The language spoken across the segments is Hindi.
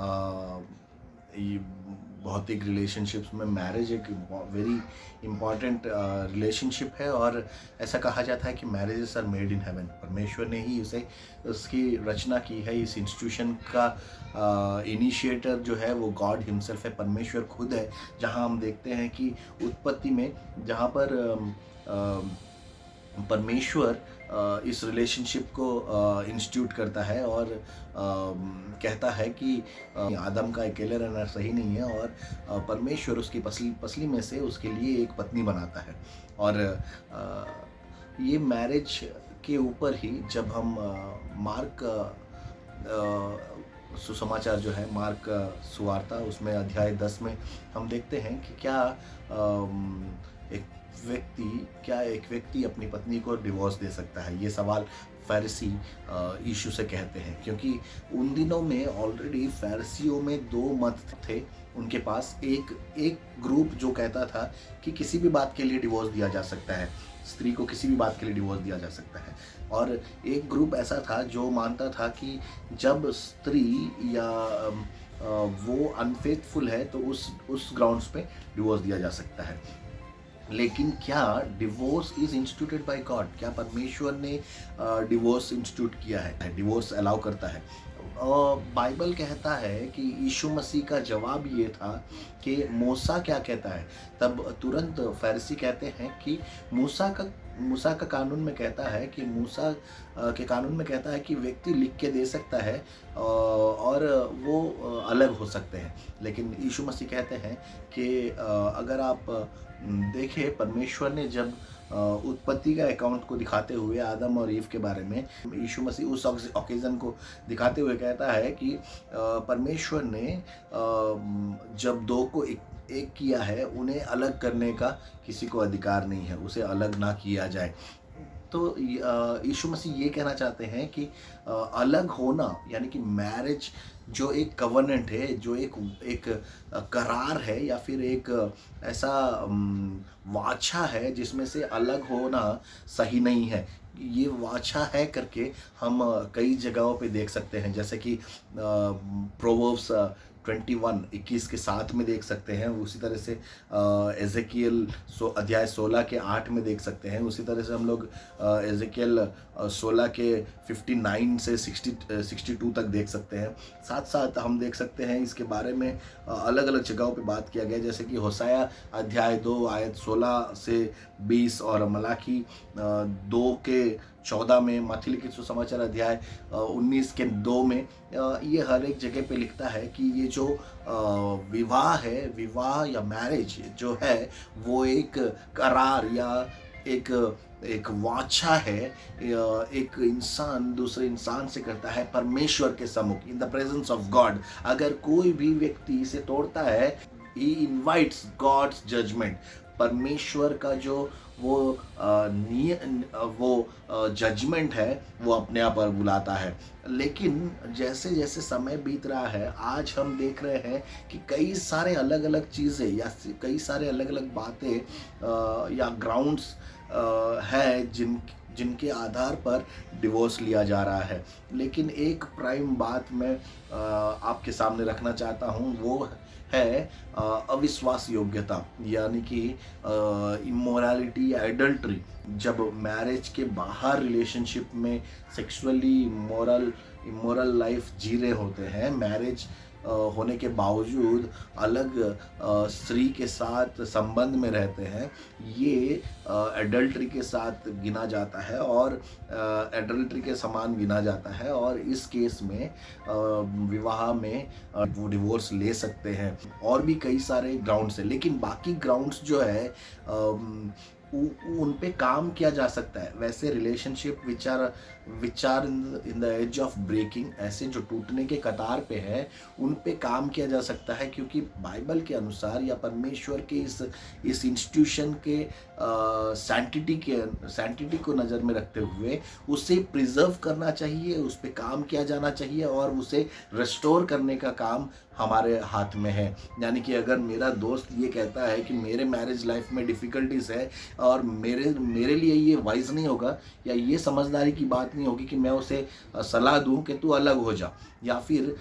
ये भौतिक रिलेशनशिप्स में मैरिज एक वेरी इम्पॉर्टेंट रिलेशनशिप है, और ऐसा कहा जाता है कि marriages are made in heaven. परमेश्वर ने ही उसे उसकी रचना की है। इस इंस्टीट्यूशन का इनिशिएटर जो है वो गॉड हिमसेल्फ है, परमेश्वर खुद है। जहाँ हम देखते हैं कि उत्पत्ति में जहाँ पर परमेश्वर इस रिलेशनशिप को इंस्टीट्यूट करता है और कहता है कि आदम का अकेले रहना सही नहीं है, और परमेश्वर उसकी पसली में से उसके लिए एक पत्नी बनाता है। और ये मैरिज के ऊपर ही जब हम मार्क सुसमाचार जो है, मार्क सुवार्ता, उसमें अध्याय 10 में हम देखते हैं कि एक एक व्यक्ति अपनी पत्नी को डिवोर्स दे सकता है। ये सवाल फैरिसी यीशु से कहते हैं, क्योंकि उन दिनों में ऑलरेडी फैरिसियों में दो मत थे उनके पास। एक ग्रुप जो कहता था कि किसी भी बात के लिए डिवोर्स दिया जा सकता है, स्त्री को किसी भी बात के लिए डिवोर्स दिया जा सकता है। और एक ग्रुप ऐसा था जो मानता था कि जब स्त्री या वो अनफेथफुल है तो उस ग्राउंड्स पे डिवोर्स दिया जा सकता है। लेकिन क्या divorce is instituted by God? क्या परमेश्वर ने डिवोर्स इंस्टीट्यूट किया है, डिवोर्स अलाउ करता है? बाइबल कहता है कि यीशु मसीह का जवाब ये था कि मूसा क्या कहता है। तब तुरंत फरीसी कहते हैं कि मूसा का कानून में कहता है कि मूसा के कानून में कहता है कि व्यक्ति लिख के दे सकता है और वो अलग हो सकते हैं। लेकिन यीशु मसीह कहते हैं कि अगर आप देखें, परमेश्वर ने जब उत्पत्ति का अकाउंट को दिखाते हुए आदम और ईव के बारे में, यीशु मसीह उस ओकेजन को दिखाते हुए कहता है कि परमेश्वर ने जब दो को एक किया है, उन्हें अलग करने का किसी को अधिकार नहीं है, उसे अलग ना किया जाए। तो यीशु मसीह ये कहना चाहते हैं कि अलग होना यानी कि मैरिज जो एक कवर्नेंट है, जो एक करार है, या फिर एक ऐसा वाचा है जिसमें से अलग होना सही नहीं है। ये वाचा है करके हम कई जगहों पे देख सकते हैं, जैसे कि प्रोवर्ब्स 21 के 7 में देख सकते हैं। उसी तरह से एजेकियल अध्याय 16 के 8 में देख सकते हैं। उसी तरह से हम लोग एजेकियल 16 के 59 से 62 तक देख सकते हैं। साथ साथ हम देख सकते हैं इसके बारे में अलग अलग जगहों पे बात किया गया, जैसे कि होसाया अध्याय 2 आयत 16 से 20 और मलाकी 2 के 14 में, मत्ती लिखित सुसमाचार अध्याय 19 के 2 में। ये हर एक जगह पे लिखता है कि ये जो विवाह या मैरिज जो है वो एक करार या एक वाचा है, एक इंसान दूसरे इंसान से करता है परमेश्वर के सम्मुख, in the presence of God. अगर कोई भी व्यक्ति इसे तोड़ता है, ही इनवाइट्स गॉड्स जजमेंट। परमेश्वर का जो वो जजमेंट है वो अपने आप पर बुलाता है। लेकिन जैसे जैसे समय बीत रहा है, आज हम देख रहे हैं कि कई सारे अलग अलग चीज़ें या कई सारे अलग अलग बातें या ग्राउंड्स है जिनके आधार पर डिवोर्स लिया जा रहा है। लेकिन एक प्राइम बात मैं आपके सामने रखना चाहता हूँ, वो है अविश्वास योग्यता, यानी कि इमोरलिटी या एडल्ट्री। जब मैरिज के बाहर रिलेशनशिप में सेक्सुअली इमोरल लाइफ जी रहे होते हैं, मैरिज होने के बावजूद अलग स्त्री के साथ संबंध में रहते हैं, ये एडल्ट्री के साथ गिना जाता है और एडल्ट्री के समान गिना जाता है। और इस केस में विवाह में वो डिवोर्स ले सकते हैं। और भी कई सारे ग्राउंड्स हैं, लेकिन बाकी ग्राउंड्स जो है उन पे काम किया जा सकता है। वैसे रिलेशनशिप विचार in the age of breaking, ऐसे जो टूटने के कतार पे है, उन पे काम किया जा सकता है, क्योंकि बाइबल के अनुसार या परमेश्वर के इस इंस्टीट्यूशन के सैंटिटी को नज़र में रखते हुए उसे प्रिजर्व करना चाहिए, उस पे काम किया जाना चाहिए और उसे रेस्टोर करने का काम हमारे हाथ में है। यानी कि अगर मेरा दोस्त ये कहता है कि मेरे मैरिज लाइफ में डिफ़िकल्टीज है, और मेरे मेरे लिए ये वाइज नहीं होगा या ये समझदारी की बात नहीं होगी कि मैं उसे सलाह दूं कि तू अलग हो जा, या फिर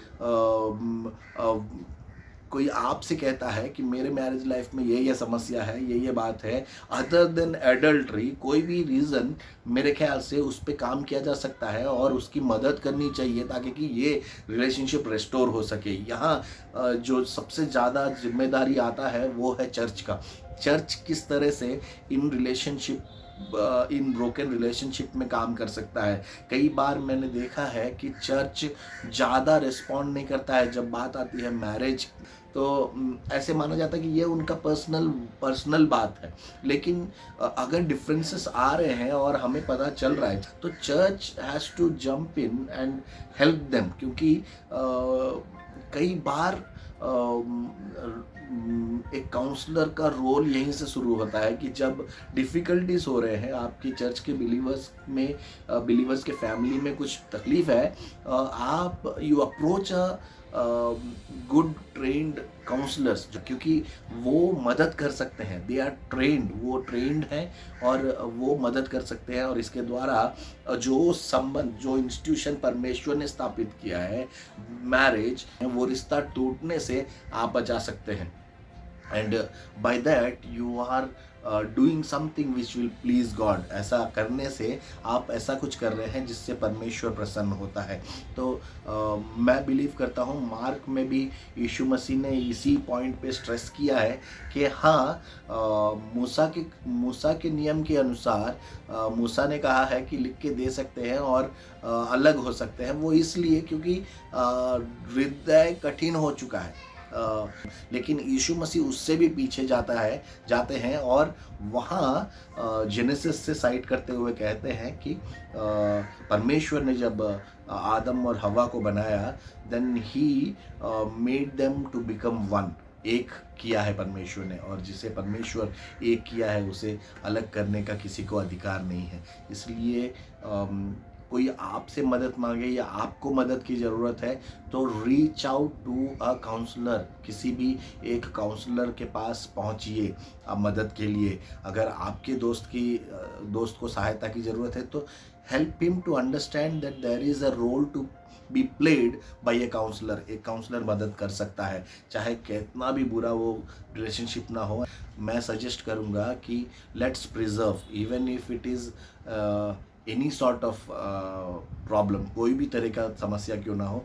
कोई आपसे कहता है कि मेरे मैरिज लाइफ में ये समस्या है, ये बात है, अदर देन एडल्ट्री, कोई भी रीज़न मेरे ख्याल से उस पर काम किया जा सकता है और उसकी मदद करनी चाहिए ताकि कि ये रिलेशनशिप रेस्टोर हो सके। यहाँ जो सबसे ज़्यादा जिम्मेदारी आता है वो है चर्च का। चर्च किस तरह से इन इन ब्रोकन रिलेशनशिप में काम कर सकता है। कई बार मैंने देखा है कि चर्च ज़्यादा रिस्पॉन्ड नहीं करता है जब बात आती है मैरिज, तो ऐसे माना जाता है कि ये उनका पर्सनल बात है। लेकिन अगर डिफरेंसेस आ रहे हैं और हमें पता चल रहा है तो church has to jump in and help them, क्योंकि कई बार एक काउंसलर का रोल यहीं से शुरू होता है कि जब डिफ़िकल्टीज हो रहे हैं आपकी चर्च के बिलीवर्स के फैमिली में कुछ तकलीफ है, आप you approach a good trained counsellors, क्योंकि वो मदद कर सकते हैं, दे आर ट्रेंड, वो ट्रेंड हैं और वो मदद कर सकते हैं। और इसके द्वारा जो संबंध, जो इंस्टीट्यूशन परमेश्वर ने स्थापित किया है मैरिज, वो रिश्ता टूटने से आप बचा सकते हैं। And by that you are doing something which will please God. ऐसा करने से आप ऐसा कुछ कर रहे हैं जिससे परमेश्वर प्रसन्न होता है। तो मैं बिलीव करता हूँ मार्क में भी यीशु मसीह ने इसी पॉइंट पे स्ट्रेस किया है कि हाँ, मूसा के नियम के अनुसार मूसा ने कहा है कि लिख के दे सकते हैं और अलग हो सकते हैं, वो इसलिए क्योंकि हृदय कठिन हो चुका है। लेकिन यीशु मसीह उससे भी पीछे जाते हैं और वहाँ जेनेसिस से साइट करते हुए कहते हैं कि परमेश्वर ने जब आदम और हवा को बनाया, then he made them to become one. एक किया है परमेश्वर ने, और जिसे परमेश्वर एक किया है उसे अलग करने का किसी को अधिकार नहीं है। इसलिए कोई आपसे मदद मांगे या आपको मदद की ज़रूरत है तो reach out to a counsellor, किसी भी एक काउंसलर के पास पहुंचिए आप मदद के लिए। अगर आपके दोस्त को सहायता की ज़रूरत है तो help him to understand that there is a role to be played by a counsellor. एक काउंसलर मदद कर सकता है, चाहे कितना भी बुरा वो रिलेशनशिप ना हो। मैं सजेस्ट करूँगा कि let's preserve, even if it is any sort of problem, कोई भी तरह का समस्या क्यों ना हो,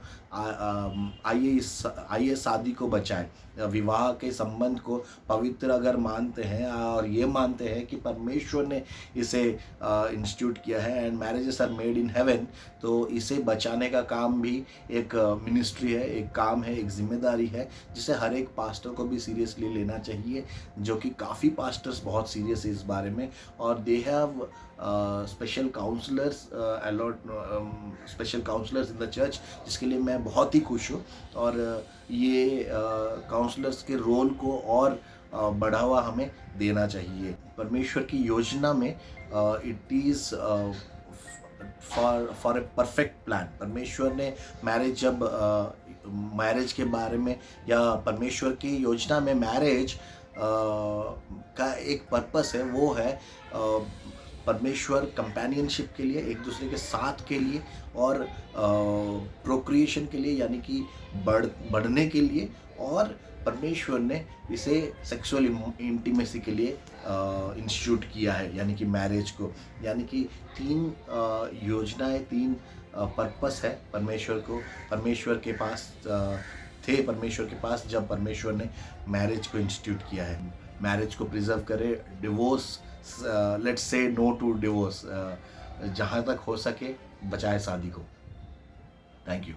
आइए शादी को बचाएं, विवाह के संबंध को पवित्र अगर मानते हैं और ये मानते हैं कि परमेश्वर ने इसे इंस्टीट्यूट किया है and marriages are made in heaven, तो इसे बचाने का काम भी एक मिनिस्ट्री है, एक काम है, एक जिम्मेदारी है जिसे हर एक पास्टर को भी सीरियसली लेना चाहिए, जो कि काफ़ी पास्टर्स बहुत सीरियस है इस बारे में। और they have special counsellors in the church, जिसके लिए मैं बहुत ही खुश हूँ। और ये काउंसलर्स के रोल को और बढ़ावा हमें देना चाहिए। परमेश्वर की योजना में it is for a perfect plan. परमेश्वर ने मैरिज के बारे में, या परमेश्वर की योजना में मैरिज का एक पर्पस है, वो है परमेश्वर कंपेनियनशिप के लिए, एक दूसरे के साथ के लिए, और प्रोक्रिएशन के लिए, यानी कि बढ़ने के लिए। और परमेश्वर ने इसे सेक्सुअल इंटीमेसी के लिए इंस्टीट्यूट किया है, यानी कि मैरिज को। यानी कि 3 योजनाएं, 3 पर्पस है परमेश्वर के पास जब परमेश्वर ने मैरिज को इंस्टीट्यूट किया है। मैरिज को प्रिजर्व करे, divorce, let's say no to divorce, जहाँ तक हो सके बचाए शादी को। Thank you.